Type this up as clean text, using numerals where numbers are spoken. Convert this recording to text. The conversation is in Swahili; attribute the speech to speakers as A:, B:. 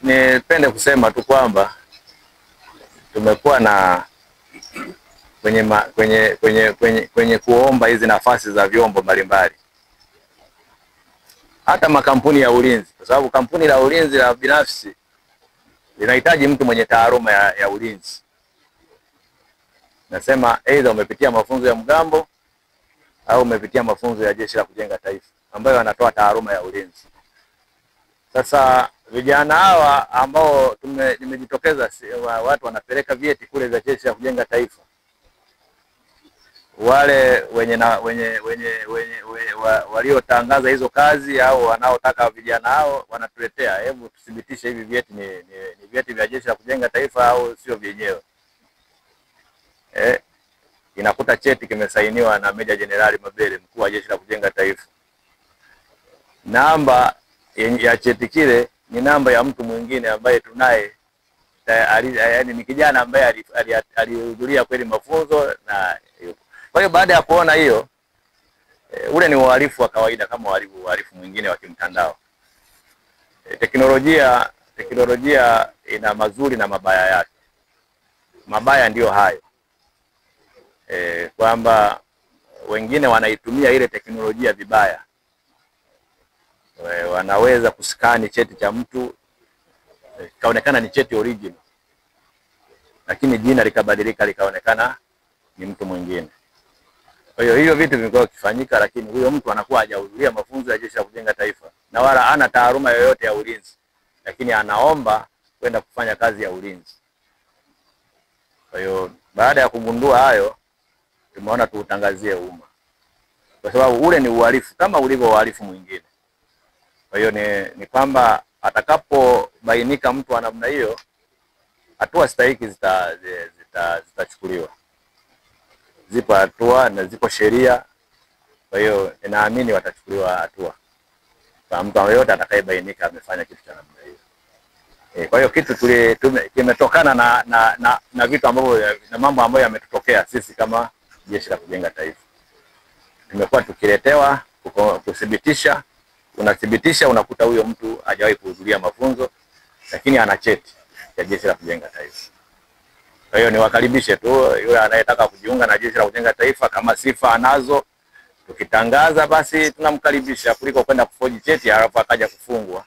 A: Nipende kusema tu kwamba tumekuwa na kwenye kuomba hizi nafasi za vyombo mbalimbali, hata makampuni ya ulinzi, kwa sababu kampuni la ulinzi la binafsi linahitaji mtu mwenye taaluma ya ulinzi. Nasema aidha umepitia mafunzo ya mgambo au umepitia mafunzo ya Jeshi la Kujenga Taifa ambayo wanatoa taaluma ya ulinzi. Sasa vijana hawa ambao nimejitokeza, watu wanapeleka vyeti kule vya Jeshi la Kujenga Taifa, wale waliotangaza hizo kazi au wanaotaka vijana hao wanatuletea, hebu tuthibitishe hivi vyeti ni vyeti vya Jeshi la Kujenga Taifa au sio vyenyewe. Inakuta cheti kimesainiwa na Meja Jenerali Mabele, mkuu wa Jeshi la Kujenga Taifa. Namba ya cheti kile ni namba ya mtu mwingine ambaye tunaye, yaani ni kijana ambaye alihudhuria kweli mafunzo na yuko. Kwa hiyo baada ya kuona hiyo, ule ni uhalifu wa kawaida kama uhalifu mwingine wa kimtandao. Teknolojia ina mazuri na mabaya yake. Mabaya ndiyo hayo, kwamba wengine wanaitumia ile teknolojia vibaya. Wanaweza kuskani cheti cha mtu kaonekana ni cheti original, lakini jina likabadilika likaonekana ni mtu mwingine. Kwa hiyo vitu vimekuwa kifanyika, lakini huyo mtu anakuwa hajahudhuria mafunzo ya Jeshi la Kujenga Taifa na wala hana taaluma yoyote ya ulinzi, lakini anaomba kwenda kufanya kazi ya ulinzi. Kwa hiyo baada ya kugundua hayo, tumeona tuutangazie umma, kwa sababu ule ni uhalifu kama ulivyo uhalifu mwingine. Kwa hiyo ni kwamba atakapobainika mtu wa namna hiyo, hatua stahiki zitachukuliwa. Zipo hatua na zipo sheria, kwa hiyo ninaamini watachukuliwa hatua kwa mtu yeyote atakayebainika amefanya kitu cha namna hiyo. Kwa hiyo kitu kimetokana na vitu ambavyo na mambo ambayo yametutokea sisi kama Jeshi la Kujenga Taifa. Tumekuwa tukiletewa kuthibitisha, unathibitisha, unakuta huyo mtu hajawahi kuhudhuria mafunzo lakini ana cheti cha Jeshi la Kujenga Taifa. Kwa hiyo niwakaribishe tu yule anayetaka kujiunga na Jeshi la Kujenga Taifa, kama sifa anazo tukitangaza basi tunamkaribisha, kuliko kwenda kufoji cheti halafu akaja kufungwa.